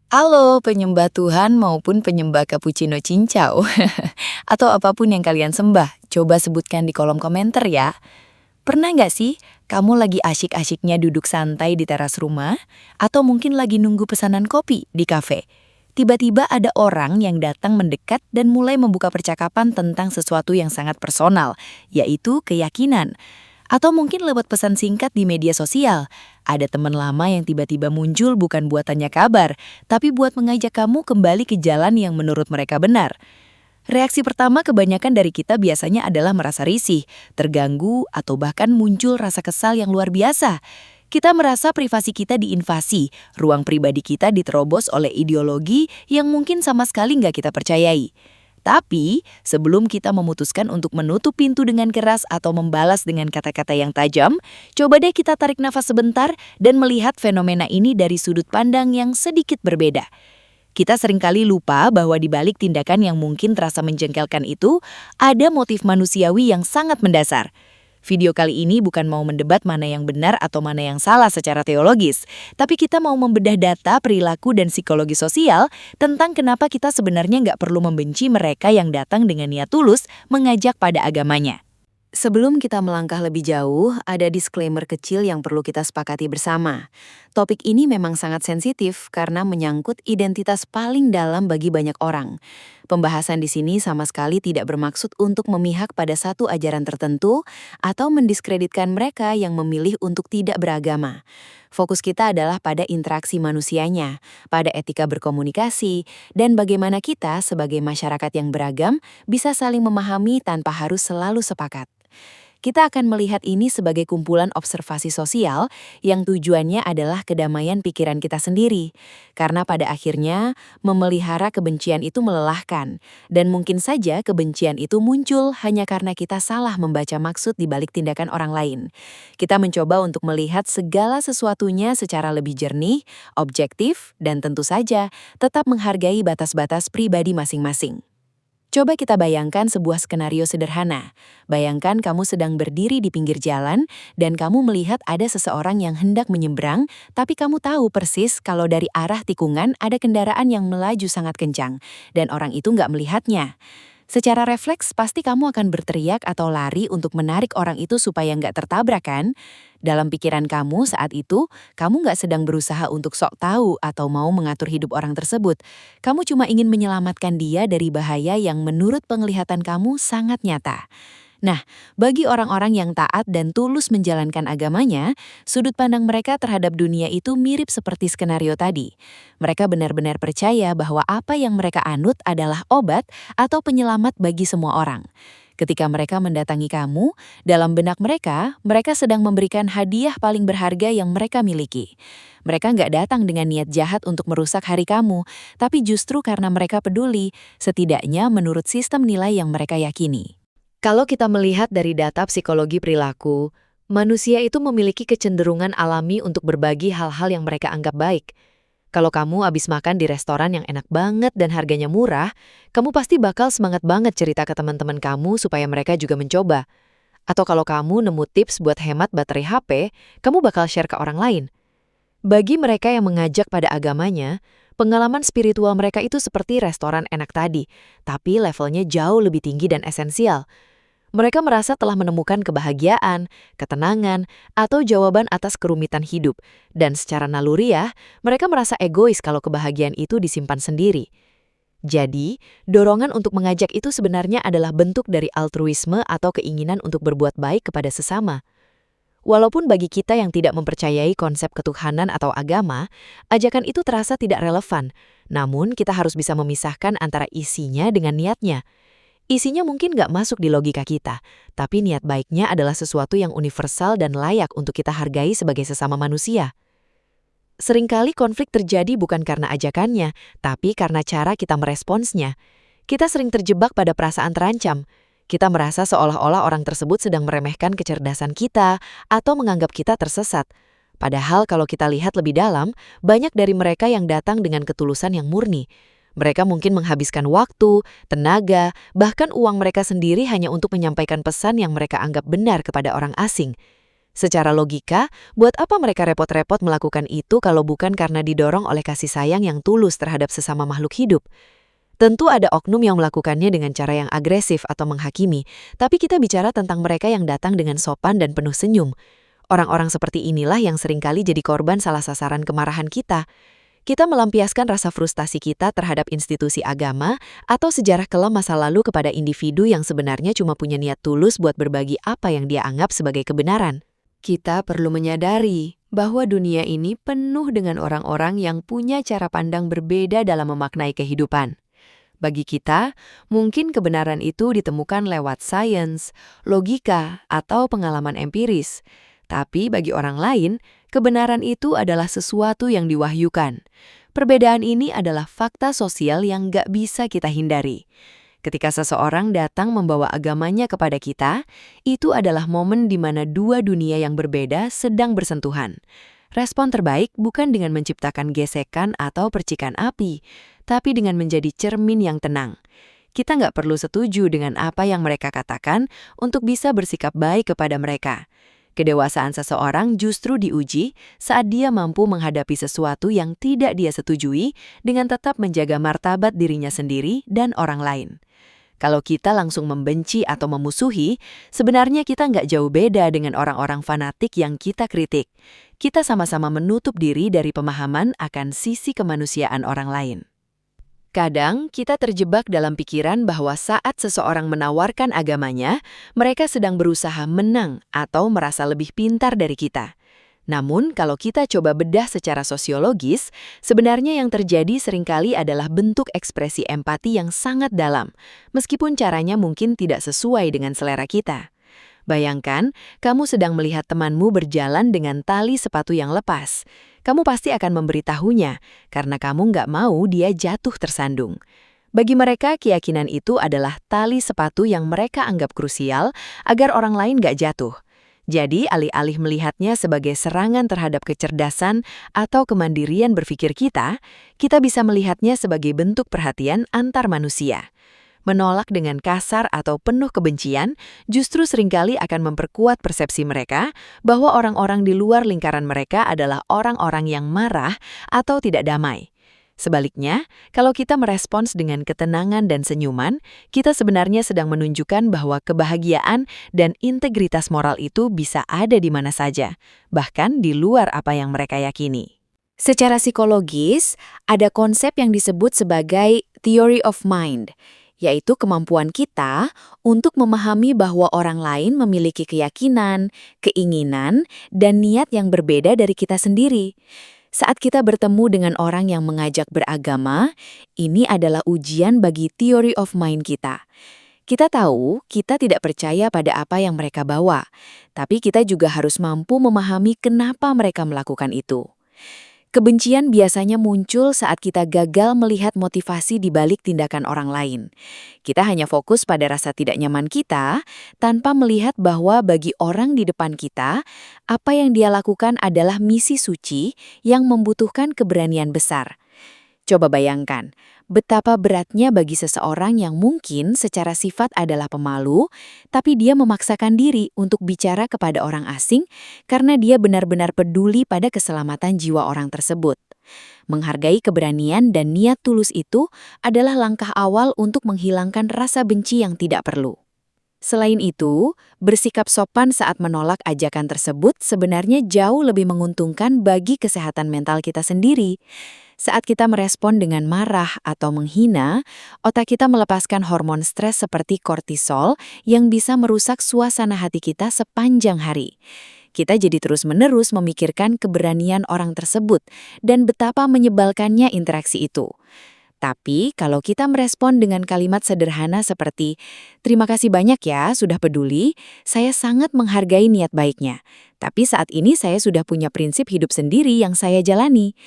Halo, penyembah Tuhan maupun penyembah cappuccino cincau. Atau apapun yang kalian sembah, coba sebutkan di kolom komentar ya. Pernah nggak sih kamu lagi asyik-asyiknya duduk santai di teras rumah? Atau mungkin lagi nunggu pesanan kopi di kafe? Tiba-tiba ada orang yang datang mendekat dan mulai membuka percakapan tentang sesuatu yang sangat personal, yaitu keyakinan. Atau mungkin lewat pesan singkat di media sosial. Ada teman lama yang tiba-tiba muncul bukan buat tanya kabar, tapi buat mengajak kamu kembali ke jalan yang menurut mereka benar. Reaksi pertama kebanyakan dari kita biasanya adalah merasa risih, terganggu, atau bahkan muncul rasa kesal yang luar biasa. Kita merasa privasi kita diinvasi, ruang pribadi kita diterobos oleh ideologi yang mungkin sama sekali nggak kita percayai. Tapi, sebelum kita memutuskan untuk menutup pintu dengan keras atau membalas dengan kata-kata yang tajam, coba deh kita tarik nafas sebentar dan melihat fenomena ini dari sudut pandang yang sedikit berbeda. Kita seringkali lupa bahwa di balik tindakan yang mungkin terasa menjengkelkan itu, ada motif manusiawi yang sangat mendasar. Video kali ini bukan mau mendebat mana yang benar atau mana yang salah secara teologis, tapi kita mau membedah data, perilaku, dan psikologi sosial tentang kenapa kita sebenarnya nggak perlu membenci mereka yang datang dengan niat tulus mengajak pada agamanya. Sebelum kita melangkah lebih jauh, ada disclaimer kecil yang perlu kita sepakati bersama. Topik ini memang sangat sensitif karena menyangkut identitas paling dalam bagi banyak orang. Pembahasan di sini sama sekali tidak bermaksud untuk memihak pada satu ajaran tertentu atau mendiskreditkan mereka yang memilih untuk tidak beragama. Fokus kita adalah pada interaksi manusianya, pada etika berkomunikasi, dan bagaimana kita sebagai masyarakat yang beragam bisa saling memahami tanpa harus selalu sepakat. Kita akan melihat ini sebagai kumpulan observasi sosial yang tujuannya adalah kedamaian pikiran kita sendiri. Karena pada akhirnya, memelihara kebencian itu melelahkan. Dan mungkin saja kebencian itu muncul hanya karena kita salah membaca maksud di balik tindakan orang lain. Kita mencoba untuk melihat segala sesuatunya secara lebih jernih, objektif, dan tentu saja tetap menghargai batas-batas pribadi masing-masing. Coba kita bayangkan sebuah skenario sederhana. Bayangkan kamu sedang berdiri di pinggir jalan dan kamu melihat ada seseorang yang hendak menyeberang, tapi kamu tahu persis kalau dari arah tikungan ada kendaraan yang melaju sangat kencang, dan orang itu nggak melihatnya. Secara refleks, pasti kamu akan berteriak atau lari untuk menarik orang itu supaya nggak tertabrak kan? Dalam pikiran kamu saat itu, kamu nggak sedang berusaha untuk sok tahu atau mau mengatur hidup orang tersebut. Kamu cuma ingin menyelamatkan dia dari bahaya yang menurut penglihatan kamu sangat nyata. Nah, bagi orang-orang yang taat dan tulus menjalankan agamanya, sudut pandang mereka terhadap dunia itu mirip seperti skenario tadi. Mereka benar-benar percaya bahwa apa yang mereka anut adalah obat atau penyelamat bagi semua orang. Ketika mereka mendatangi kamu, dalam benak mereka, mereka sedang memberikan hadiah paling berharga yang mereka miliki. Mereka nggak datang dengan niat jahat untuk merusak hari kamu, tapi justru karena mereka peduli, setidaknya menurut sistem nilai yang mereka yakini. Kalau kita melihat dari data psikologi perilaku, manusia itu memiliki kecenderungan alami untuk berbagi hal-hal yang mereka anggap baik. Kalau kamu habis makan di restoran yang enak banget dan harganya murah, kamu pasti bakal semangat banget cerita ke teman-teman kamu supaya mereka juga mencoba. Atau kalau kamu nemu tips buat hemat baterai HP, kamu bakal share ke orang lain. Bagi mereka yang mengajak pada agamanya, pengalaman spiritual mereka itu seperti restoran enak tadi, tapi levelnya jauh lebih tinggi dan esensial. Mereka merasa telah menemukan kebahagiaan, ketenangan, atau jawaban atas kerumitan hidup. Dan secara naluriah, mereka merasa egois kalau kebahagiaan itu disimpan sendiri. Jadi, dorongan untuk mengajak itu sebenarnya adalah bentuk dari altruisme atau keinginan untuk berbuat baik kepada sesama. Walaupun bagi kita yang tidak mempercayai konsep ketuhanan atau agama, ajakan itu terasa tidak relevan. Namun, kita harus bisa memisahkan antara isinya dengan niatnya. Isinya mungkin nggak masuk di logika kita, tapi niat baiknya adalah sesuatu yang universal dan layak untuk kita hargai sebagai sesama manusia. Seringkali konflik terjadi bukan karena ajakannya, tapi karena cara kita meresponsnya. Kita sering terjebak pada perasaan terancam. Kita merasa seolah-olah orang tersebut sedang meremehkan kecerdasan kita atau menganggap kita tersesat. Padahal kalau kita lihat lebih dalam, banyak dari mereka yang datang dengan ketulusan yang murni. Mereka mungkin menghabiskan waktu, tenaga, bahkan uang mereka sendiri hanya untuk menyampaikan pesan yang mereka anggap benar kepada orang asing. Secara logika, buat apa mereka repot-repot melakukan itu kalau bukan karena didorong oleh kasih sayang yang tulus terhadap sesama makhluk hidup? Tentu ada oknum yang melakukannya dengan cara yang agresif atau menghakimi, tapi kita bicara tentang mereka yang datang dengan sopan dan penuh senyum. Orang-orang seperti inilah yang seringkali jadi korban salah sasaran kemarahan kita. Kita melampiaskan rasa frustasi kita terhadap institusi agama atau sejarah kelam masa lalu kepada individu yang sebenarnya cuma punya niat tulus buat berbagi apa yang dia anggap sebagai kebenaran. Kita perlu menyadari bahwa dunia ini penuh dengan orang-orang yang punya cara pandang berbeda dalam memaknai kehidupan. Bagi kita, mungkin kebenaran itu ditemukan lewat sains, logika, atau pengalaman empiris. Tapi bagi orang lain, kebenaran itu adalah sesuatu yang diwahyukan. Perbedaan ini adalah fakta sosial yang nggak bisa kita hindari. Ketika seseorang datang membawa agamanya kepada kita, itu adalah momen di mana dua dunia yang berbeda sedang bersentuhan. Respon terbaik bukan dengan menciptakan gesekan atau percikan api, tapi dengan menjadi cermin yang tenang. Kita nggak perlu setuju dengan apa yang mereka katakan untuk bisa bersikap baik kepada mereka. Kedewasaan seseorang justru diuji saat dia mampu menghadapi sesuatu yang tidak dia setujui dengan tetap menjaga martabat dirinya sendiri dan orang lain. Kalau kita langsung membenci atau memusuhi, sebenarnya kita nggak jauh beda dengan orang-orang fanatik yang kita kritik. Kita sama-sama menutup diri dari pemahaman akan sisi kemanusiaan orang lain. Kadang kita terjebak dalam pikiran bahwa saat seseorang menawarkan agamanya, mereka sedang berusaha menang atau merasa lebih pintar dari kita. Namun, kalau kita coba bedah secara sosiologis, sebenarnya yang terjadi seringkali adalah bentuk ekspresi empati yang sangat dalam, meskipun caranya mungkin tidak sesuai dengan selera kita. Bayangkan, kamu sedang melihat temanmu berjalan dengan tali sepatu yang lepas. Kamu pasti akan memberitahunya, karena kamu nggak mau dia jatuh tersandung. Bagi mereka, keyakinan itu adalah tali sepatu yang mereka anggap krusial agar orang lain nggak jatuh. Jadi, alih-alih melihatnya sebagai serangan terhadap kecerdasan atau kemandirian berpikir kita bisa melihatnya sebagai bentuk perhatian antar manusia. Menolak dengan kasar atau penuh kebencian justru seringkali akan memperkuat persepsi mereka bahwa orang-orang di luar lingkaran mereka adalah orang-orang yang marah atau tidak damai. Sebaliknya, kalau kita merespons dengan ketenangan dan senyuman, kita sebenarnya sedang menunjukkan bahwa kebahagiaan dan integritas moral itu bisa ada di mana saja, bahkan di luar apa yang mereka yakini. Secara psikologis, ada konsep yang disebut sebagai theory of mind, yaitu kemampuan kita untuk memahami bahwa orang lain memiliki keyakinan, keinginan, dan niat yang berbeda dari kita sendiri. Saat kita bertemu dengan orang yang mengajak beragama, ini adalah ujian bagi theory of mind kita. Kita tahu kita tidak percaya pada apa yang mereka bawa, tapi kita juga harus mampu memahami kenapa mereka melakukan itu. Kebencian biasanya muncul saat kita gagal melihat motivasi di balik tindakan orang lain. Kita hanya fokus pada rasa tidak nyaman kita, tanpa melihat bahwa bagi orang di depan kita, apa yang dia lakukan adalah misi suci yang membutuhkan keberanian besar. Coba bayangkan, betapa beratnya bagi seseorang yang mungkin secara sifat adalah pemalu, tapi dia memaksakan diri untuk bicara kepada orang asing karena dia benar-benar peduli pada keselamatan jiwa orang tersebut. Menghargai keberanian dan niat tulus itu adalah langkah awal untuk menghilangkan rasa benci yang tidak perlu. Selain itu, bersikap sopan saat menolak ajakan tersebut sebenarnya jauh lebih menguntungkan bagi kesehatan mental kita sendiri. Saat kita merespon dengan marah atau menghina, otak kita melepaskan hormon stres seperti kortisol yang bisa merusak suasana hati kita sepanjang hari. Kita jadi terus-menerus memikirkan keberanian orang tersebut dan betapa menyebalkannya interaksi itu. Tapi kalau kita merespon dengan kalimat sederhana seperti, "Terima kasih banyak ya sudah peduli, saya sangat menghargai niat baiknya. Tapi saat ini saya sudah punya prinsip hidup sendiri yang saya jalani."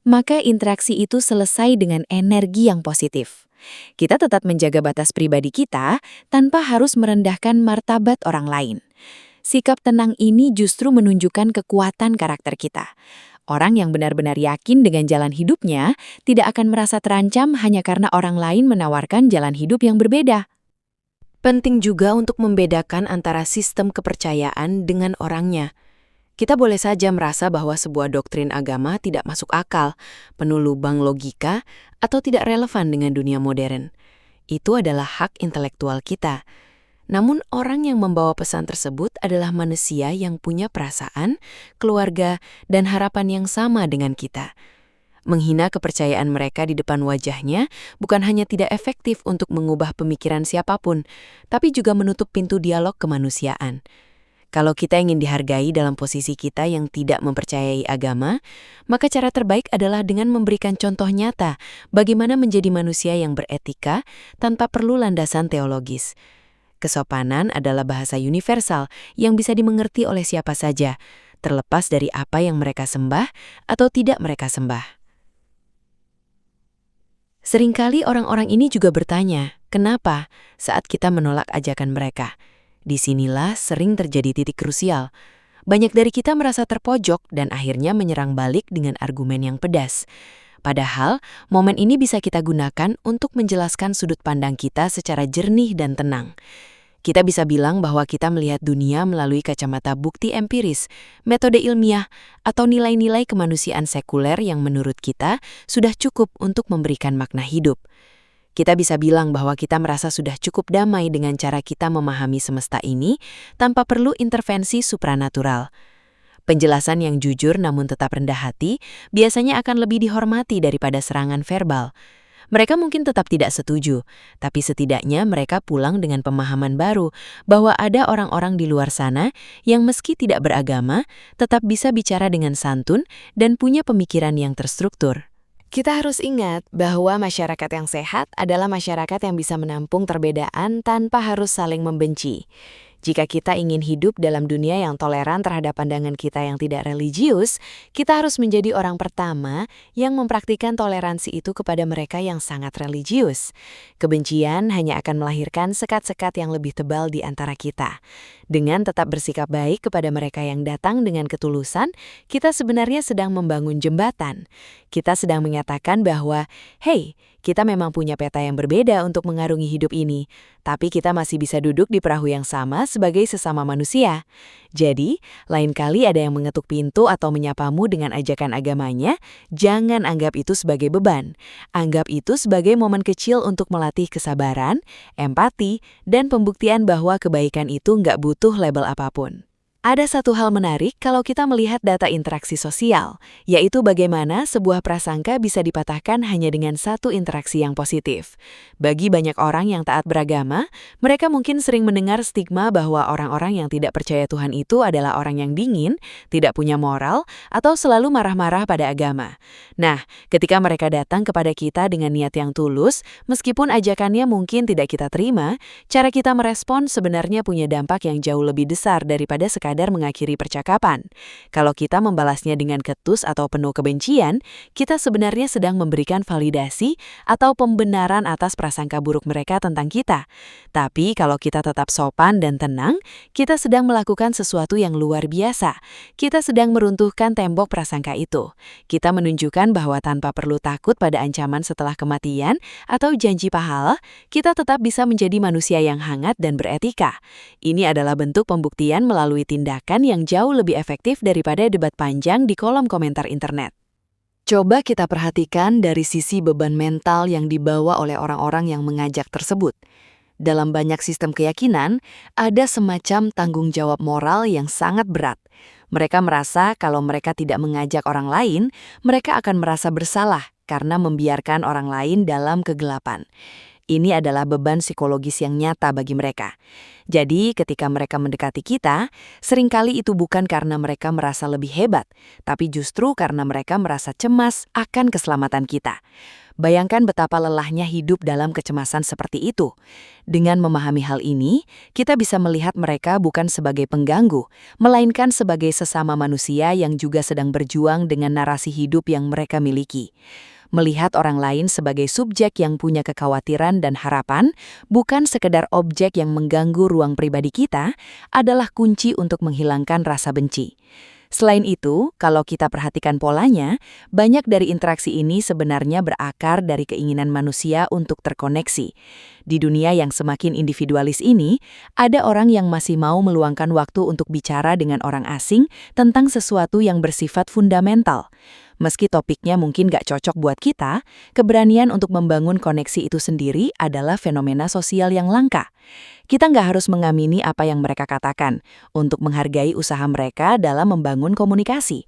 Maka interaksi itu selesai dengan energi yang positif. Kita tetap menjaga batas pribadi kita tanpa harus merendahkan martabat orang lain. Sikap tenang ini justru menunjukkan kekuatan karakter kita. Orang yang benar-benar yakin dengan jalan hidupnya tidak akan merasa terancam hanya karena orang lain menawarkan jalan hidup yang berbeda. Penting juga untuk membedakan antara sistem kepercayaan dengan orangnya. Kita boleh saja merasa bahwa sebuah doktrin agama tidak masuk akal, penuh lubang logika, atau tidak relevan dengan dunia modern. Itu adalah hak intelektual kita. Namun orang yang membawa pesan tersebut adalah manusia yang punya perasaan, keluarga, dan harapan yang sama dengan kita. Menghina kepercayaan mereka di depan wajahnya bukan hanya tidak efektif untuk mengubah pemikiran siapapun, tapi juga menutup pintu dialog kemanusiaan. Kalau kita ingin dihargai dalam posisi kita yang tidak mempercayai agama, maka cara terbaik adalah dengan memberikan contoh nyata bagaimana menjadi manusia yang beretika tanpa perlu landasan teologis. Kesopanan adalah bahasa universal yang bisa dimengerti oleh siapa saja, terlepas dari apa yang mereka sembah atau tidak mereka sembah. Seringkali orang-orang ini juga bertanya, kenapa saat kita menolak ajakan mereka? Disinilah sering terjadi titik krusial. Banyak dari kita merasa terpojok dan akhirnya menyerang balik dengan argumen yang pedas. Padahal, momen ini bisa kita gunakan untuk menjelaskan sudut pandang kita secara jernih dan tenang. Kita bisa bilang bahwa kita melihat dunia melalui kacamata bukti empiris, metode ilmiah, atau nilai-nilai kemanusiaan sekuler yang menurut kita sudah cukup untuk memberikan makna hidup. Kita bisa bilang bahwa kita merasa sudah cukup damai dengan cara kita memahami semesta ini tanpa perlu intervensi supranatural. Penjelasan yang jujur namun tetap rendah hati biasanya akan lebih dihormati daripada serangan verbal. Mereka mungkin tetap tidak setuju, tapi setidaknya mereka pulang dengan pemahaman baru bahwa ada orang-orang di luar sana yang meski tidak beragama, tetap bisa bicara dengan santun dan punya pemikiran yang terstruktur. Kita harus ingat bahwa masyarakat yang sehat adalah masyarakat yang bisa menampung perbedaan tanpa harus saling membenci. Jika kita ingin hidup dalam dunia yang toleran terhadap pandangan kita yang tidak religius, kita harus menjadi orang pertama yang mempraktikkan toleransi itu kepada mereka yang sangat religius. Kebencian hanya akan melahirkan sekat-sekat yang lebih tebal di antara kita. Dengan tetap bersikap baik kepada mereka yang datang dengan ketulusan, kita sebenarnya sedang membangun jembatan. Kita sedang menyatakan bahwa, hey, kita memang punya peta yang berbeda untuk mengarungi hidup ini, tapi kita masih bisa duduk di perahu yang sama sebagai sesama manusia. Jadi, lain kali ada yang mengetuk pintu atau menyapamu dengan ajakan agamanya, jangan anggap itu sebagai beban. Anggap itu sebagai momen kecil untuk melatih kesabaran, empati, dan pembuktian bahwa kebaikan itu nggak butuh label apapun. Ada satu hal menarik kalau kita melihat data interaksi sosial, yaitu bagaimana sebuah prasangka bisa dipatahkan hanya dengan satu interaksi yang positif. Bagi banyak orang yang taat beragama, mereka mungkin sering mendengar stigma bahwa orang-orang yang tidak percaya Tuhan itu adalah orang yang dingin, tidak punya moral, atau selalu marah-marah pada agama. Nah, ketika mereka datang kepada kita dengan niat yang tulus, meskipun ajakannya mungkin tidak kita terima, cara kita merespon sebenarnya punya dampak yang jauh lebih besar daripada sekadar mengakhiri percakapan. Kalau kita membalasnya dengan ketus atau penuh kebencian, kita sebenarnya sedang memberikan validasi atau pembenaran atas prasangka buruk mereka tentang kita. Tapi kalau kita tetap sopan dan tenang, kita sedang melakukan sesuatu yang luar biasa. Kita sedang meruntuhkan tembok prasangka itu. Kita menunjukkan bahwa tanpa perlu takut pada ancaman setelah kematian atau janji pahala, kita tetap bisa menjadi manusia yang hangat dan beretika. Ini adalah bentuk pembuktian melalui tindakan yang jauh lebih efektif daripada debat panjang di kolom komentar internet. Coba kita perhatikan dari sisi beban mental yang dibawa oleh orang-orang yang mengajak tersebut. Dalam banyak sistem keyakinan, ada semacam tanggung jawab moral yang sangat berat. Mereka merasa kalau mereka tidak mengajak orang lain, mereka akan merasa bersalah karena membiarkan orang lain dalam kegelapan. Ini adalah beban psikologis yang nyata bagi mereka. Jadi, ketika mereka mendekati kita, seringkali itu bukan karena mereka merasa lebih hebat, tapi justru karena mereka merasa cemas akan keselamatan kita. Bayangkan betapa lelahnya hidup dalam kecemasan seperti itu. Dengan memahami hal ini, kita bisa melihat mereka bukan sebagai pengganggu, melainkan sebagai sesama manusia yang juga sedang berjuang dengan narasi hidup yang mereka miliki. Melihat orang lain sebagai subjek yang punya kekhawatiran dan harapan, bukan sekedar objek yang mengganggu ruang pribadi kita, adalah kunci untuk menghilangkan rasa benci. Selain itu, kalau kita perhatikan polanya, banyak dari interaksi ini sebenarnya berakar dari keinginan manusia untuk terkoneksi. Di dunia yang semakin individualis ini, ada orang yang masih mau meluangkan waktu untuk bicara dengan orang asing tentang sesuatu yang bersifat fundamental. Meski topiknya mungkin gak cocok buat kita, keberanian untuk membangun koneksi itu sendiri adalah fenomena sosial yang langka. Kita nggak harus mengamini apa yang mereka katakan untuk menghargai usaha mereka dalam membangun komunikasi.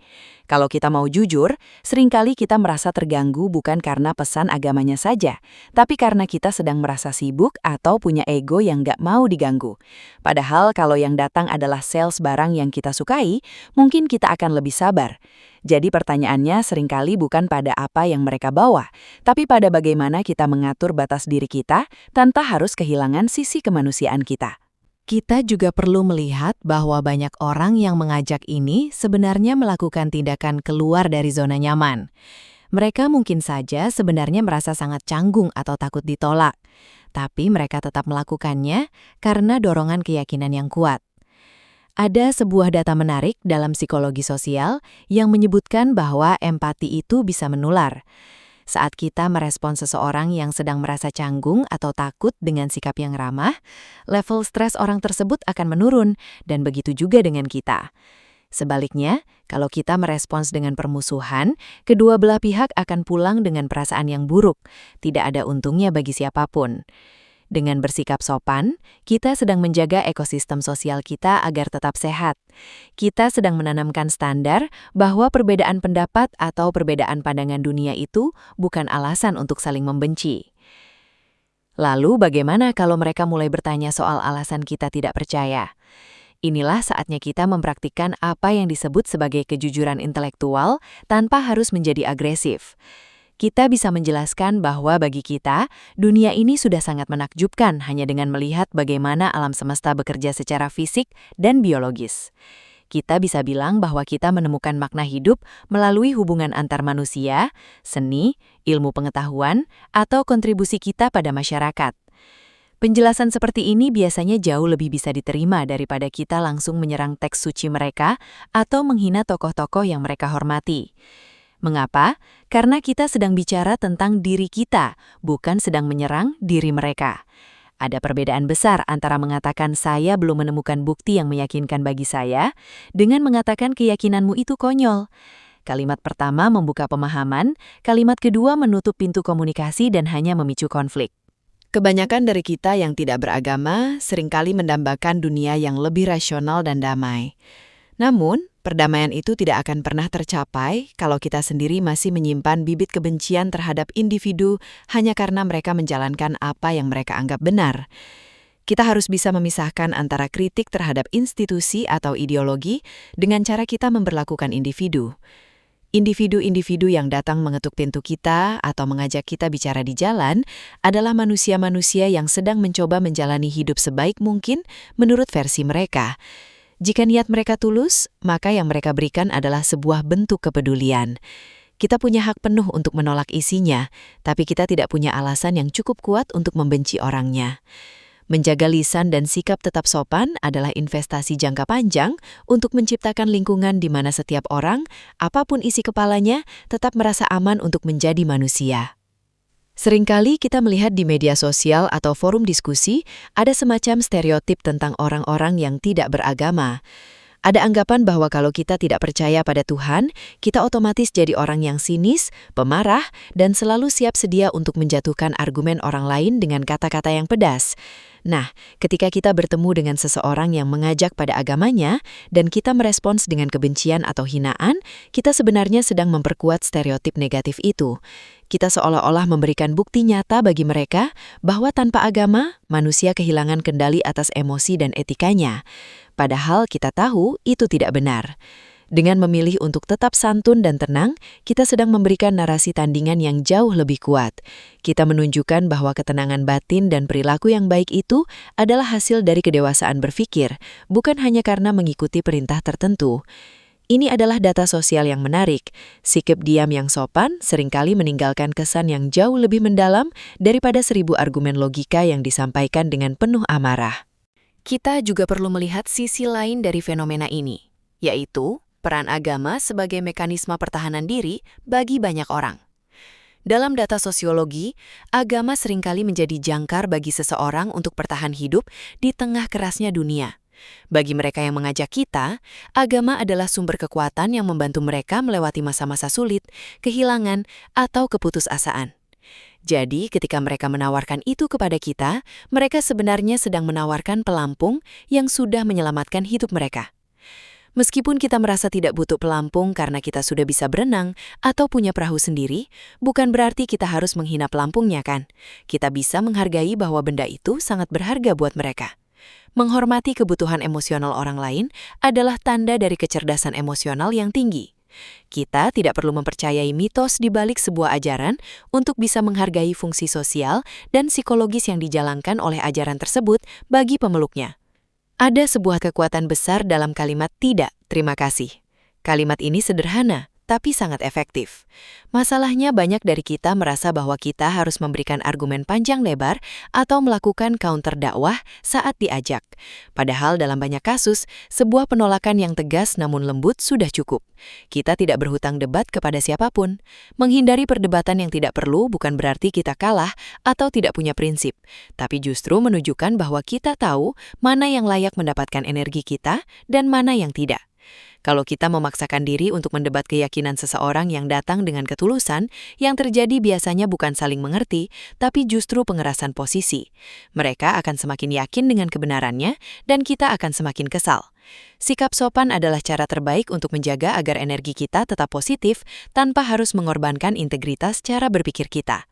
Kalau kita mau jujur, seringkali kita merasa terganggu bukan karena pesan agamanya saja, tapi karena kita sedang merasa sibuk atau punya ego yang nggak mau diganggu. Padahal kalau yang datang adalah sales barang yang kita sukai, mungkin kita akan lebih sabar. Jadi pertanyaannya seringkali bukan pada apa yang mereka bawa, tapi pada bagaimana kita mengatur batas diri kita tanpa harus kehilangan sisi kemanusiaan kita. Kita juga perlu melihat bahwa banyak orang yang mengajak ini sebenarnya melakukan tindakan keluar dari zona nyaman. Mereka mungkin saja sebenarnya merasa sangat canggung atau takut ditolak, tapi mereka tetap melakukannya karena dorongan keyakinan yang kuat. Ada sebuah data menarik dalam psikologi sosial yang menyebutkan bahwa empati itu bisa menular. Saat kita merespon seseorang yang sedang merasa canggung atau takut dengan sikap yang ramah, level stres orang tersebut akan menurun, dan begitu juga dengan kita. Sebaliknya, kalau kita merespons dengan permusuhan, kedua belah pihak akan pulang dengan perasaan yang buruk, tidak ada untungnya bagi siapapun. Dengan bersikap sopan, kita sedang menjaga ekosistem sosial kita agar tetap sehat. Kita sedang menanamkan standar bahwa perbedaan pendapat atau perbedaan pandangan dunia itu bukan alasan untuk saling membenci. Lalu bagaimana kalau mereka mulai bertanya soal alasan kita tidak percaya? Inilah saatnya kita mempraktikkan apa yang disebut sebagai kejujuran intelektual tanpa harus menjadi agresif. Kita bisa menjelaskan bahwa bagi kita, dunia ini sudah sangat menakjubkan hanya dengan melihat bagaimana alam semesta bekerja secara fisik dan biologis. Kita bisa bilang bahwa kita menemukan makna hidup melalui hubungan antar manusia, seni, ilmu pengetahuan, atau kontribusi kita pada masyarakat. Penjelasan seperti ini biasanya jauh lebih bisa diterima daripada kita langsung menyerang teks suci mereka atau menghina tokoh-tokoh yang mereka hormati. Mengapa? Karena kita sedang bicara tentang diri kita, bukan sedang menyerang diri mereka. Ada perbedaan besar antara mengatakan saya belum menemukan bukti yang meyakinkan bagi saya, dengan mengatakan keyakinanmu itu konyol. Kalimat pertama membuka pemahaman, kalimat kedua menutup pintu komunikasi dan hanya memicu konflik. Kebanyakan dari kita yang tidak beragama seringkali mendambakan dunia yang lebih rasional dan damai. Namun, perdamaian itu tidak akan pernah tercapai kalau kita sendiri masih menyimpan bibit kebencian terhadap individu hanya karena mereka menjalankan apa yang mereka anggap benar. Kita harus bisa memisahkan antara kritik terhadap institusi atau ideologi dengan cara kita memperlakukan individu. Individu-individu yang datang mengetuk pintu kita atau mengajak kita bicara di jalan adalah manusia-manusia yang sedang mencoba menjalani hidup sebaik mungkin menurut versi mereka. Jika niat mereka tulus, maka yang mereka berikan adalah sebuah bentuk kepedulian. Kita punya hak penuh untuk menolak isinya, tapi kita tidak punya alasan yang cukup kuat untuk membenci orangnya. Menjaga lisan dan sikap tetap sopan adalah investasi jangka panjang untuk menciptakan lingkungan di mana setiap orang, apapun isi kepalanya, tetap merasa aman untuk menjadi manusia. Seringkali kita melihat di media sosial atau forum diskusi ada semacam stereotip tentang orang-orang yang tidak beragama. Ada anggapan bahwa kalau kita tidak percaya pada Tuhan, kita otomatis jadi orang yang sinis, pemarah, dan selalu siap sedia untuk menjatuhkan argumen orang lain dengan kata-kata yang pedas. Nah, ketika kita bertemu dengan seseorang yang mengajak pada agamanya dan kita merespons dengan kebencian atau hinaan, kita sebenarnya sedang memperkuat stereotip negatif itu. Kita seolah-olah memberikan bukti nyata bagi mereka bahwa tanpa agama, manusia kehilangan kendali atas emosi dan etikanya. Padahal kita tahu itu tidak benar. Dengan memilih untuk tetap santun dan tenang, kita sedang memberikan narasi tandingan yang jauh lebih kuat. Kita menunjukkan bahwa ketenangan batin dan perilaku yang baik itu adalah hasil dari kedewasaan berpikir, bukan hanya karena mengikuti perintah tertentu. Ini adalah data sosial yang menarik. Sikap diam yang sopan seringkali meninggalkan kesan yang jauh lebih mendalam daripada 1000 argumen logika yang disampaikan dengan penuh amarah. Kita juga perlu melihat sisi lain dari fenomena ini, yaitu peran agama sebagai mekanisme pertahanan diri bagi banyak orang. Dalam data sosiologi, agama seringkali menjadi jangkar bagi seseorang untuk bertahan hidup di tengah kerasnya dunia. Bagi mereka yang mengajak kita, agama adalah sumber kekuatan yang membantu mereka melewati masa-masa sulit, kehilangan, atau keputusasaan. Jadi, ketika mereka menawarkan itu kepada kita, mereka sebenarnya sedang menawarkan pelampung yang sudah menyelamatkan hidup mereka. Meskipun kita merasa tidak butuh pelampung karena kita sudah bisa berenang atau punya perahu sendiri, bukan berarti kita harus menghina pelampungnya kan? Kita bisa menghargai bahwa benda itu sangat berharga buat mereka. Menghormati kebutuhan emosional orang lain adalah tanda dari kecerdasan emosional yang tinggi. Kita tidak perlu mempercayai mitos di balik sebuah ajaran untuk bisa menghargai fungsi sosial dan psikologis yang dijalankan oleh ajaran tersebut bagi pemeluknya. Ada sebuah kekuatan besar dalam kalimat "tidak, terima kasih". Kalimat ini sederhana, tapi sangat efektif. Masalahnya banyak dari kita merasa bahwa kita harus memberikan argumen panjang lebar atau melakukan counter dakwah saat diajak. Padahal dalam banyak kasus, sebuah penolakan yang tegas namun lembut sudah cukup. Kita tidak berhutang debat kepada siapapun. Menghindari perdebatan yang tidak perlu bukan berarti kita kalah atau tidak punya prinsip, tapi justru menunjukkan bahwa kita tahu mana yang layak mendapatkan energi kita dan mana yang tidak. Kalau kita memaksakan diri untuk mendebat keyakinan seseorang yang datang dengan ketulusan, yang terjadi biasanya bukan saling mengerti, tapi justru pengerasan posisi. Mereka akan semakin yakin dengan kebenarannya, dan kita akan semakin kesal. Sikap sopan adalah cara terbaik untuk menjaga agar energi kita tetap positif tanpa harus mengorbankan integritas cara berpikir kita.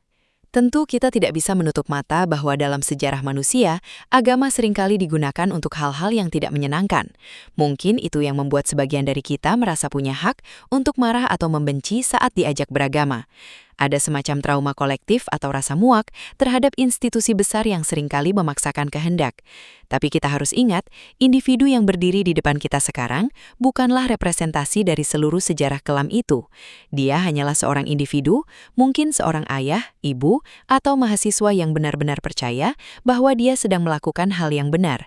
Tentu kita tidak bisa menutup mata bahwa dalam sejarah manusia, agama seringkali digunakan untuk hal-hal yang tidak menyenangkan. Mungkin itu yang membuat sebagian dari kita merasa punya hak untuk marah atau membenci saat diajak beragama. Ada semacam trauma kolektif atau rasa muak terhadap institusi besar yang seringkali memaksakan kehendak. Tapi kita harus ingat, individu yang berdiri di depan kita sekarang bukanlah representasi dari seluruh sejarah kelam itu. Dia hanyalah seorang individu, mungkin seorang ayah, ibu, atau mahasiswa yang benar-benar percaya bahwa dia sedang melakukan hal yang benar.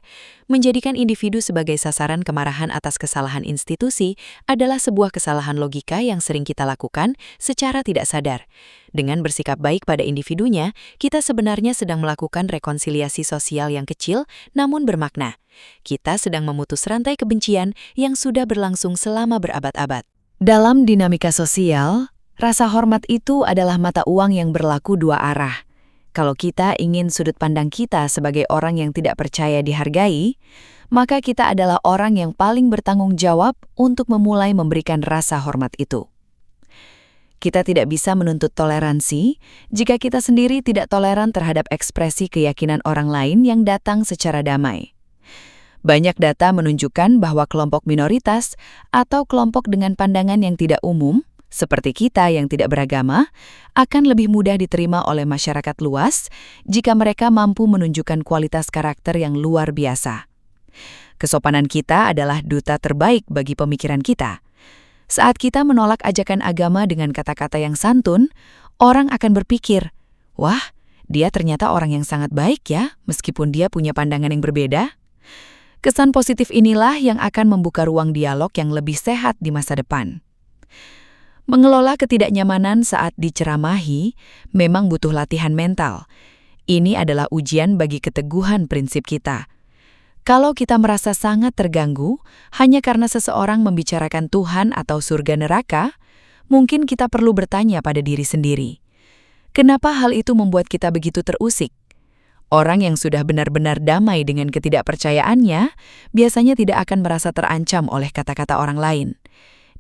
Menjadikan individu sebagai sasaran kemarahan atas kesalahan institusi adalah sebuah kesalahan logika yang sering kita lakukan secara tidak sadar. Dengan bersikap baik pada individunya, kita sebenarnya sedang melakukan rekonsiliasi sosial yang kecil namun bermakna. Kita sedang memutus rantai kebencian yang sudah berlangsung selama berabad-abad. Dalam dinamika sosial, rasa hormat itu adalah mata uang yang berlaku dua arah. Kalau kita ingin sudut pandang kita sebagai orang yang tidak percaya dihargai, maka kita adalah orang yang paling bertanggung jawab untuk memulai memberikan rasa hormat itu. Kita tidak bisa menuntut toleransi jika kita sendiri tidak toleran terhadap ekspresi keyakinan orang lain yang datang secara damai. Banyak data menunjukkan bahwa kelompok minoritas atau kelompok dengan pandangan yang tidak umum, seperti kita yang tidak beragama, akan lebih mudah diterima oleh masyarakat luas jika mereka mampu menunjukkan kualitas karakter yang luar biasa. Kesopanan kita adalah duta terbaik bagi pemikiran kita. Saat kita menolak ajakan agama dengan kata-kata yang santun, orang akan berpikir, "Wah, dia ternyata orang yang sangat baik ya, meskipun dia punya pandangan yang berbeda." Kesan positif inilah yang akan membuka ruang dialog yang lebih sehat di masa depan. Mengelola ketidaknyamanan saat diceramahi memang butuh latihan mental. Ini adalah ujian bagi keteguhan prinsip kita. Kalau kita merasa sangat terganggu hanya karena seseorang membicarakan Tuhan atau surga neraka, mungkin kita perlu bertanya pada diri sendiri. Kenapa hal itu membuat kita begitu terusik? Orang yang sudah benar-benar damai dengan ketidakpercayaannya biasanya tidak akan merasa terancam oleh kata-kata orang lain.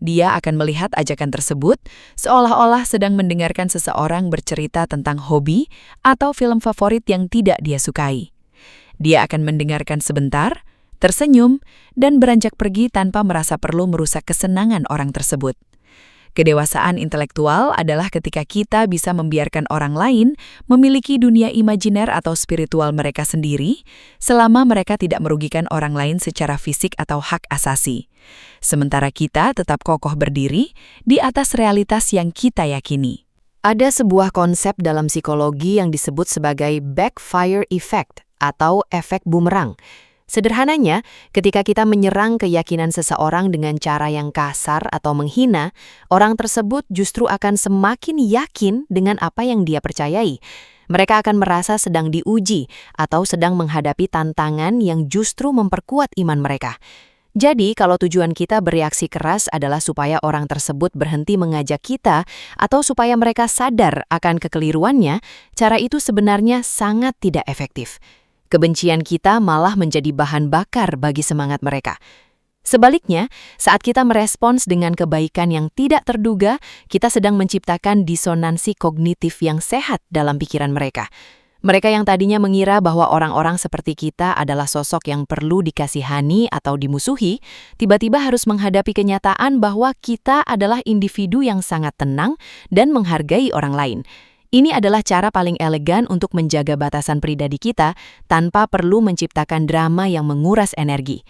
Dia akan melihat ajakan tersebut seolah-olah sedang mendengarkan seseorang bercerita tentang hobi atau film favorit yang tidak dia sukai. Dia akan mendengarkan sebentar, tersenyum, dan beranjak pergi tanpa merasa perlu merusak kesenangan orang tersebut. Kedewasaan intelektual adalah ketika kita bisa membiarkan orang lain memiliki dunia imajiner atau spiritual mereka sendiri, selama mereka tidak merugikan orang lain secara fisik atau hak asasi. Sementara kita tetap kokoh berdiri di atas realitas yang kita yakini. Ada sebuah konsep dalam psikologi yang disebut sebagai backfire effect, atau efek bumerang. Sederhananya, ketika kita menyerang keyakinan seseorang dengan cara yang kasar atau menghina, orang tersebut justru akan semakin yakin dengan apa yang dia percayai. Mereka akan merasa sedang diuji atau sedang menghadapi tantangan yang justru memperkuat iman mereka. Jadi, kalau tujuan kita bereaksi keras adalah supaya orang tersebut berhenti mengajak kita atau supaya mereka sadar akan kekeliruannya, cara itu sebenarnya sangat tidak efektif. Kebencian kita malah menjadi bahan bakar bagi semangat mereka. Sebaliknya, saat kita merespons dengan kebaikan yang tidak terduga, kita sedang menciptakan disonansi kognitif yang sehat dalam pikiran mereka. Mereka yang tadinya mengira bahwa orang-orang seperti kita adalah sosok yang perlu dikasihani atau dimusuhi, tiba-tiba harus menghadapi kenyataan bahwa kita adalah individu yang sangat tenang dan menghargai orang lain. Ini adalah cara paling elegan untuk menjaga batasan pribadi kita tanpa perlu menciptakan drama yang menguras energi.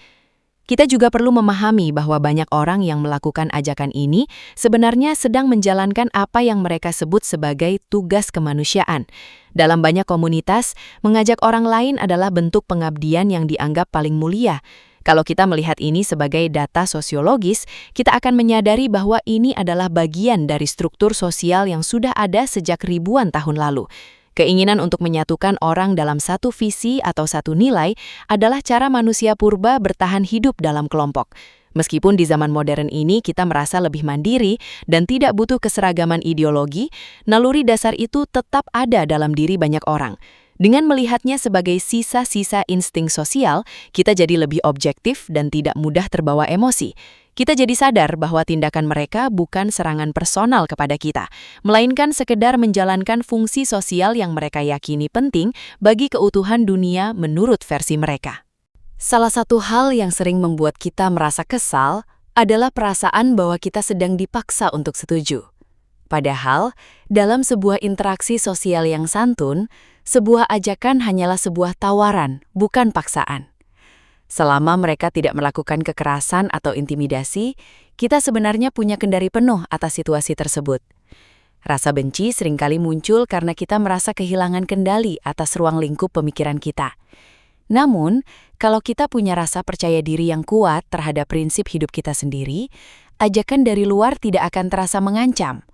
Kita juga perlu memahami bahwa banyak orang yang melakukan ajakan ini sebenarnya sedang menjalankan apa yang mereka sebut sebagai tugas kemanusiaan. Dalam banyak komunitas, mengajak orang lain adalah bentuk pengabdian yang dianggap paling mulia. Kalau kita melihat ini sebagai data sosiologis, kita akan menyadari bahwa ini adalah bagian dari struktur sosial yang sudah ada sejak ribuan tahun lalu. Keinginan untuk menyatukan orang dalam satu visi atau satu nilai adalah cara manusia purba bertahan hidup dalam kelompok. Meskipun di zaman modern ini kita merasa lebih mandiri dan tidak butuh keseragaman ideologi, naluri dasar itu tetap ada dalam diri banyak orang. Dengan melihatnya sebagai sisa-sisa insting sosial, kita jadi lebih objektif dan tidak mudah terbawa emosi. Kita jadi sadar bahwa tindakan mereka bukan serangan personal kepada kita, melainkan sekedar menjalankan fungsi sosial yang mereka yakini penting bagi keutuhan dunia menurut versi mereka. Salah satu hal yang sering membuat kita merasa kesal adalah perasaan bahwa kita sedang dipaksa untuk setuju. Padahal, dalam sebuah interaksi sosial yang santun, sebuah ajakan hanyalah sebuah tawaran, bukan paksaan. Selama mereka tidak melakukan kekerasan atau intimidasi, kita sebenarnya punya kendali penuh atas situasi tersebut. Rasa benci seringkali muncul karena kita merasa kehilangan kendali atas ruang lingkup pemikiran kita. Namun, kalau kita punya rasa percaya diri yang kuat terhadap prinsip hidup kita sendiri, ajakan dari luar tidak akan terasa mengancam.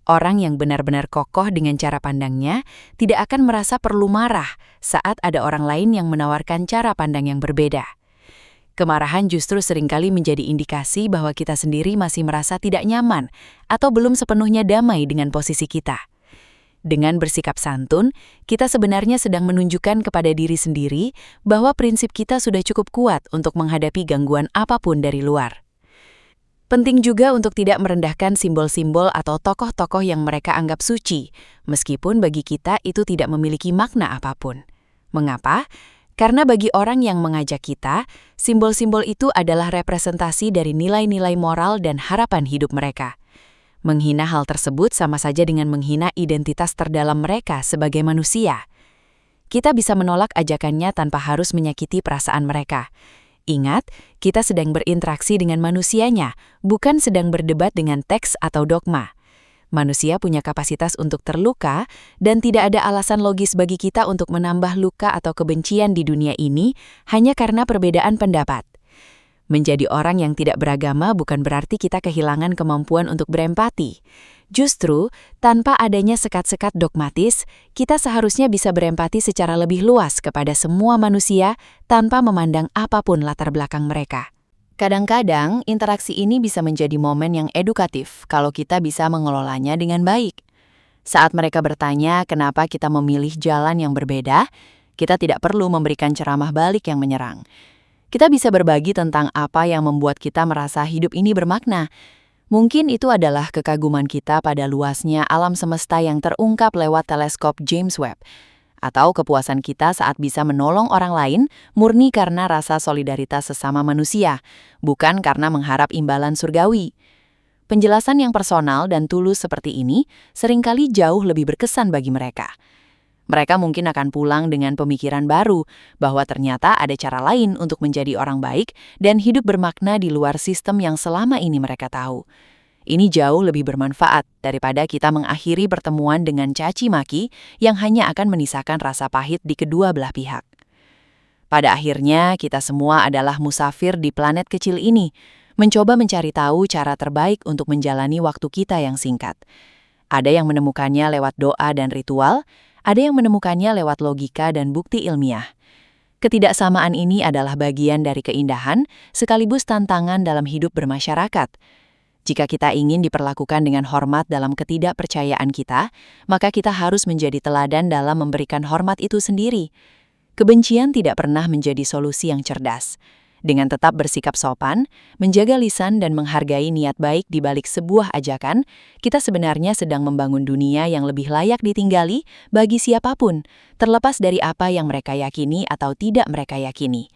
Orang yang benar-benar kokoh dengan cara pandangnya tidak akan merasa perlu marah saat ada orang lain yang menawarkan cara pandang yang berbeda. Kemarahan justru seringkali menjadi indikasi bahwa kita sendiri masih merasa tidak nyaman atau belum sepenuhnya damai dengan posisi kita. Dengan bersikap santun, kita sebenarnya sedang menunjukkan kepada diri sendiri bahwa prinsip kita sudah cukup kuat untuk menghadapi gangguan apapun dari luar. Penting juga untuk tidak merendahkan simbol-simbol atau tokoh-tokoh yang mereka anggap suci, meskipun bagi kita itu tidak memiliki makna apapun. Mengapa? Karena bagi orang yang mengajak kita, simbol-simbol itu adalah representasi dari nilai-nilai moral dan harapan hidup mereka. Menghina hal tersebut sama saja dengan menghina identitas terdalam mereka sebagai manusia. Kita bisa menolak ajakannya tanpa harus menyakiti perasaan mereka. Ingat, kita sedang berinteraksi dengan manusianya, bukan sedang berdebat dengan teks atau dogma. Manusia punya kapasitas untuk terluka, dan tidak ada alasan logis bagi kita untuk menambah luka atau kebencian di dunia ini hanya karena perbedaan pendapat. Menjadi orang yang tidak beragama bukan berarti kita kehilangan kemampuan untuk berempati. Justru, tanpa adanya sekat-sekat dogmatis, kita seharusnya bisa berempati secara lebih luas kepada semua manusia tanpa memandang apapun latar belakang mereka. Kadang-kadang, interaksi ini bisa menjadi momen yang edukatif kalau kita bisa mengelolanya dengan baik. Saat mereka bertanya kenapa kita memilih jalan yang berbeda, kita tidak perlu memberikan ceramah balik yang menyerang. Kita bisa berbagi tentang apa yang membuat kita merasa hidup ini bermakna. Mungkin itu adalah kekaguman kita pada luasnya alam semesta yang terungkap lewat teleskop James Webb. Atau kepuasan kita saat bisa menolong orang lain murni karena rasa solidaritas sesama manusia, bukan karena mengharap imbalan surgawi. Penjelasan yang personal dan tulus seperti ini seringkali jauh lebih berkesan bagi mereka. Mereka mungkin akan pulang dengan pemikiran baru bahwa ternyata ada cara lain untuk menjadi orang baik dan hidup bermakna di luar sistem yang selama ini mereka tahu. Ini jauh lebih bermanfaat daripada kita mengakhiri pertemuan dengan caci maki yang hanya akan menyisakan rasa pahit di kedua belah pihak. Pada akhirnya, kita semua adalah musafir di planet kecil ini, mencoba mencari tahu cara terbaik untuk menjalani waktu kita yang singkat. Ada yang menemukannya lewat doa dan ritual, ada yang menemukannya lewat logika dan bukti ilmiah. Ketidaksamaan ini adalah bagian dari keindahan sekaligus tantangan dalam hidup bermasyarakat. Jika kita ingin diperlakukan dengan hormat dalam ketidakpercayaan kita, maka kita harus menjadi teladan dalam memberikan hormat itu sendiri. Kebencian tidak pernah menjadi solusi yang cerdas. Dengan tetap bersikap sopan, menjaga lisan dan menghargai niat baik di balik sebuah ajakan, kita sebenarnya sedang membangun dunia yang lebih layak ditinggali bagi siapapun, terlepas dari apa yang mereka yakini atau tidak mereka yakini.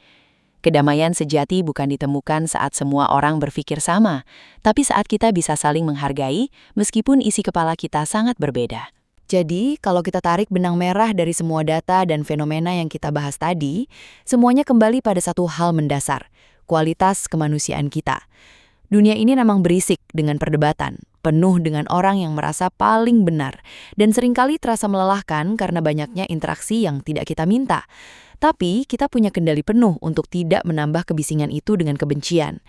Kedamaian sejati bukan ditemukan saat semua orang berpikir sama, tapi saat kita bisa saling menghargai meskipun isi kepala kita sangat berbeda. Jadi, kalau kita tarik benang merah dari semua data dan fenomena yang kita bahas tadi, semuanya kembali pada satu hal mendasar, kualitas kemanusiaan kita. Dunia ini memang berisik dengan perdebatan, penuh dengan orang yang merasa paling benar, dan seringkali terasa melelahkan karena banyaknya interaksi yang tidak kita minta. Tapi, kita punya kendali penuh untuk tidak menambah kebisingan itu dengan kebencian.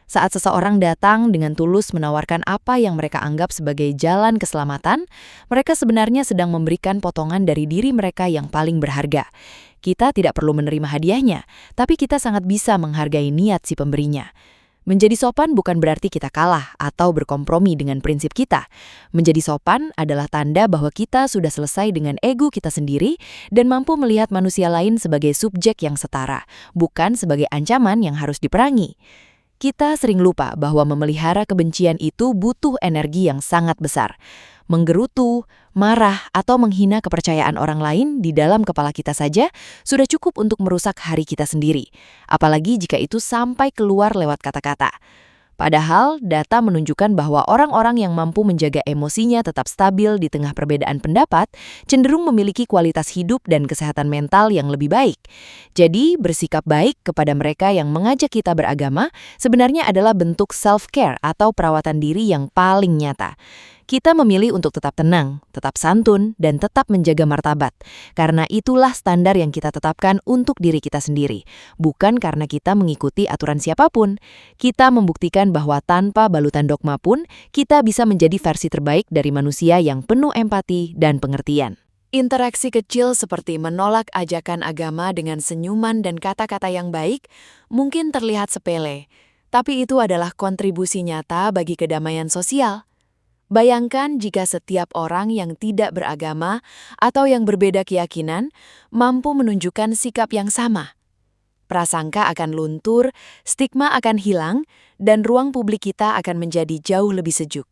Saat seseorang datang dengan tulus menawarkan apa yang mereka anggap sebagai jalan keselamatan, mereka sebenarnya sedang memberikan potongan dari diri mereka yang paling berharga. Kita tidak perlu menerima hadiahnya, tapi kita sangat bisa menghargai niat si pemberinya. Menjadi sopan bukan berarti kita kalah atau berkompromi dengan prinsip kita. Menjadi sopan adalah tanda bahwa kita sudah selesai dengan ego kita sendiri dan mampu melihat manusia lain sebagai subjek yang setara, bukan sebagai ancaman yang harus diperangi. Kita sering lupa bahwa memelihara kebencian itu butuh energi yang sangat besar. Menggerutu, marah, atau menghina kepercayaan orang lain di dalam kepala kita saja sudah cukup untuk merusak hari kita sendiri. Apalagi jika itu sampai keluar lewat kata-kata. Padahal, data menunjukkan bahwa orang-orang yang mampu menjaga emosinya tetap stabil di tengah perbedaan pendapat cenderung memiliki kualitas hidup dan kesehatan mental yang lebih baik. Jadi, bersikap baik kepada mereka yang mengajak kita beragama sebenarnya adalah bentuk self-care atau perawatan diri yang paling nyata. Kita memilih untuk tetap tenang, tetap santun, dan tetap menjaga martabat. Karena itulah standar yang kita tetapkan untuk diri kita sendiri. Bukan karena kita mengikuti aturan siapapun. Kita membuktikan bahwa tanpa balutan dogma pun, kita bisa menjadi versi terbaik dari manusia yang penuh empati dan pengertian. Interaksi kecil seperti menolak ajakan agama dengan senyuman dan kata-kata yang baik mungkin terlihat sepele, tapi itu adalah kontribusi nyata bagi kedamaian sosial. Bayangkan jika setiap orang yang tidak beragama atau yang berbeda keyakinan mampu menunjukkan sikap yang sama. Prasangka akan luntur, stigma akan hilang, dan ruang publik kita akan menjadi jauh lebih sejuk.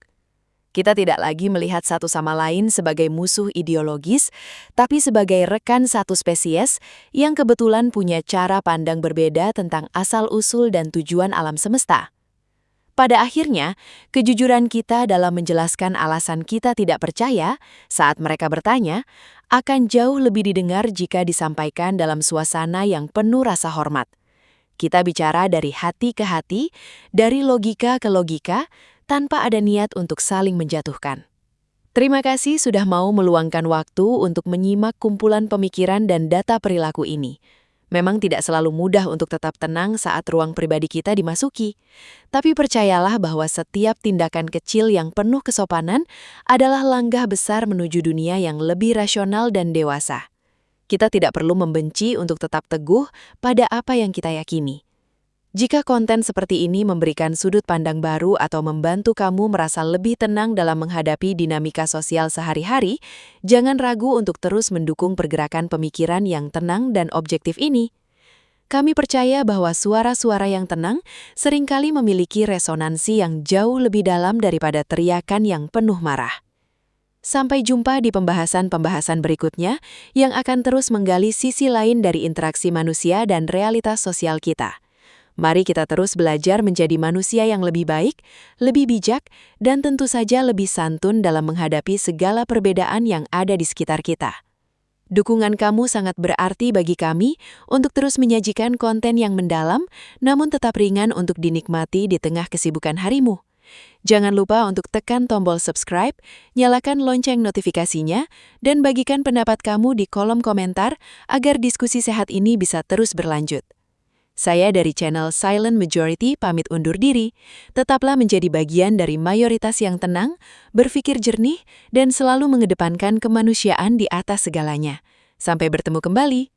Kita tidak lagi melihat satu sama lain sebagai musuh ideologis, tapi sebagai rekan satu spesies yang kebetulan punya cara pandang berbeda tentang asal-usul dan tujuan alam semesta. Pada akhirnya, kejujuran kita dalam menjelaskan alasan kita tidak percaya saat mereka bertanya akan jauh lebih didengar jika disampaikan dalam suasana yang penuh rasa hormat. Kita bicara dari hati ke hati, dari logika ke logika, tanpa ada niat untuk saling menjatuhkan. Terima kasih sudah mau meluangkan waktu untuk menyimak kumpulan pemikiran dan data perilaku ini. Memang tidak selalu mudah untuk tetap tenang saat ruang pribadi kita dimasuki. Tapi percayalah bahwa setiap tindakan kecil yang penuh kesopanan adalah langkah besar menuju dunia yang lebih rasional dan dewasa. Kita tidak perlu membenci untuk tetap teguh pada apa yang kita yakini. Jika konten seperti ini memberikan sudut pandang baru atau membantu kamu merasa lebih tenang dalam menghadapi dinamika sosial sehari-hari, jangan ragu untuk terus mendukung pergerakan pemikiran yang tenang dan objektif ini. Kami percaya bahwa suara-suara yang tenang seringkali memiliki resonansi yang jauh lebih dalam daripada teriakan yang penuh marah. Sampai jumpa di pembahasan-pembahasan berikutnya yang akan terus menggali sisi lain dari interaksi manusia dan realitas sosial kita. Mari kita terus belajar menjadi manusia yang lebih baik, lebih bijak, dan tentu saja lebih santun dalam menghadapi segala perbedaan yang ada di sekitar kita. Dukungan kamu sangat berarti bagi kami untuk terus menyajikan konten yang mendalam, namun tetap ringan untuk dinikmati di tengah kesibukan harimu. Jangan lupa untuk tekan tombol subscribe, nyalakan lonceng notifikasinya, dan bagikan pendapat kamu di kolom komentar agar diskusi sehat ini bisa terus berlanjut. Saya dari channel Silent Majority pamit undur diri. Tetaplah menjadi bagian dari mayoritas yang tenang, berpikir jernih, dan selalu mengedepankan kemanusiaan di atas segalanya. Sampai bertemu kembali.